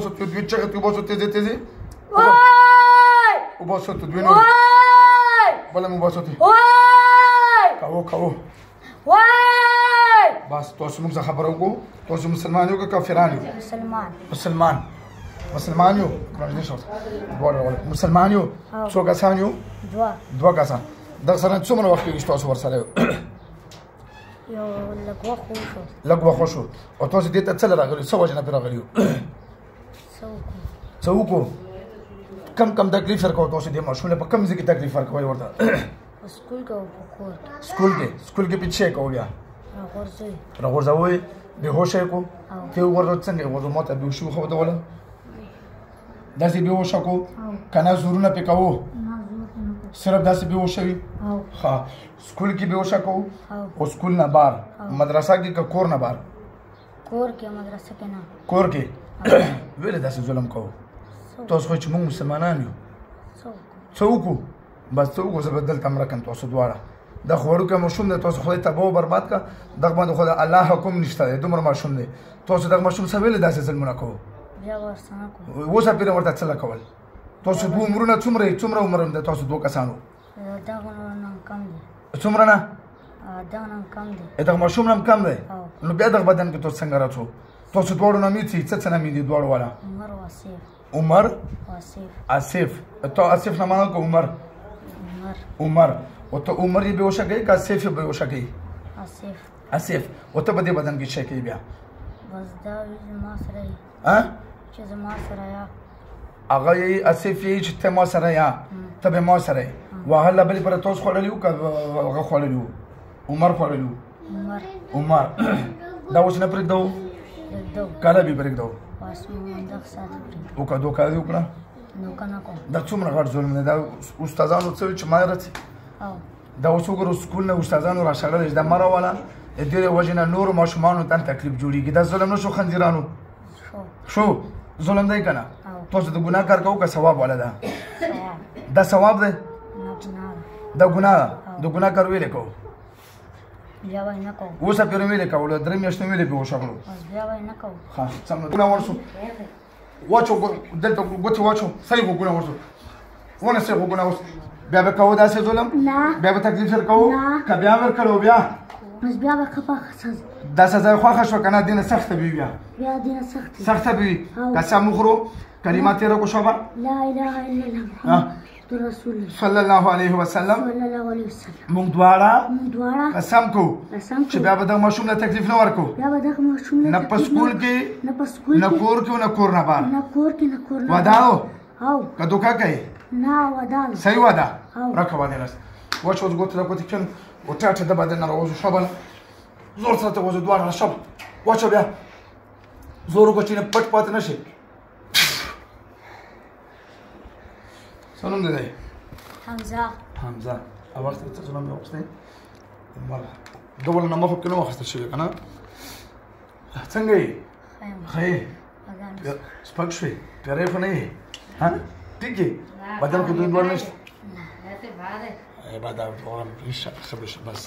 دوی چغې ته وباسو تیزې تیزې وباسو ته دوی نور بله مو وباسو ته کوو بس تاسو موږ څه خبره وکړو تاسو مسلمان یو که کافران یو مسلمان یو مسلمان یو څو کسان یو دوه کسان دغه سره څومره وخت کېږي چې تاسو ورسره یو یو لږ وخت وشو او تاسو دې ته څه له راغلي څه وجې نه پرې راغلي یو څه وکړو کم تکلیف ورکوو تاسو دې ماشوم له په کوم ځای کې تکلیف ورکوئ ورته سکول کې پیچھے کوو بیا راغورځوئ بېهوشه یې کړو ته یې وغورځول څنګه یې وغورځول ما ته بېهوشي وښودوله داسې بېهوشه کړو که نه زورونه پرې کوو صرف داسې بېهوشه وي ښه سکول کې بېهوشه کوو او سکول نه بار مدرسه کې که کور نه بار کور کې ولې داسې ظلم کوو تاسو خو چې موږ مسلمانان یو څه وکړو بس څه وکړو زه به دلته مړه کړم تاسو دواړه دا خو وړوکی ماشوم دی تاسو خدای تباه و برباد کړه دغه باندې خو د الله حکم نشته دی دومره ماشوم دی تاسو دغه ماشوم سره ولې داسې ظلمونه کوو اوس پرې ورته څه کول تاسو دوه عمرونه څومره عمر دی تاسو دوه کسانو څومره نه دغه ماشوم نه هم کم دی نو بیا دغه بدن کې تاسو څنګه راڅو تاسو دواړو نامې څه نامې دي دواړو والا عمر آصف تو آصف نه مانه کو عمر او ته عمر یې بېهوشه کوي که آصف یې بېهوشه کوي آصف او ته په دې بدن کې څه کوي بیا هغه یې آصف یې چې ته ما سره یا ته به ما سره یې وهله بلې پره تاسو خوړلي وو که هغه خوړلي وو عمر خوړلي وو عمر دا اوس نه پرېږدو کله به پرېږدو وکړه دوکه دې وکړه دا څومره غټ ظلم دی دا استادانو څه وي چې ما راتي دا اوس وګورو سکول نه استادانو راښاغلی چې دا مه راوله د دې وجې نه نورو ماشومانو ته تکلیف جوړېږي دا ظلم نه شو خنزیرانو شو ظلم دی که نه تاسو د ګناه کار کوو که ثواب والا ده دا ثواب دی دا ګناه ده د ګناه کار ویلې کوو اوس پرې ویلې کولو 3 میاشتې ویلې بېهوشه کړو ښه سم ده ګناه ورسو واچو دلته ګوتې واچو صحیح غوږونه ورسو ونه صحیح غوږونه ورسو بیا به کوو داسې ظلم بیا به تکلیف ورکوو که بیا ورکړو بیا دا سزا یې خوښه شوه که نه دې نه سخته به وي بیا سخته به وي قسم وخورو کلمه تېره کړو شوبه صلی الله علیه وسلم موږ دواړه قسم کوو چې بیا به دغه ماشوم له تکلیف نه ورکوو نه په سکول کې نه کور کې نه کور نه بار وعده که دوکه کوي صحیح وعده راکړه وعده لاس واچو اوس ګوتې راګوتې کړم وټاټه د بدن نه راوځو شابه زور سره ته وځو دواړه شابه واچو بیا زور وکړه چې نه پټ پاتې نه شي څه نوم دی دی حمزه اول څه نوم یې واخیستی ډبل نه مخکې نه واخیستل شوې که نه څنګه یې ښه یې سپک شوې پیری خو نه یې ټیک یې بدن خو دوی دواړه نشته بعد ښه به شي بس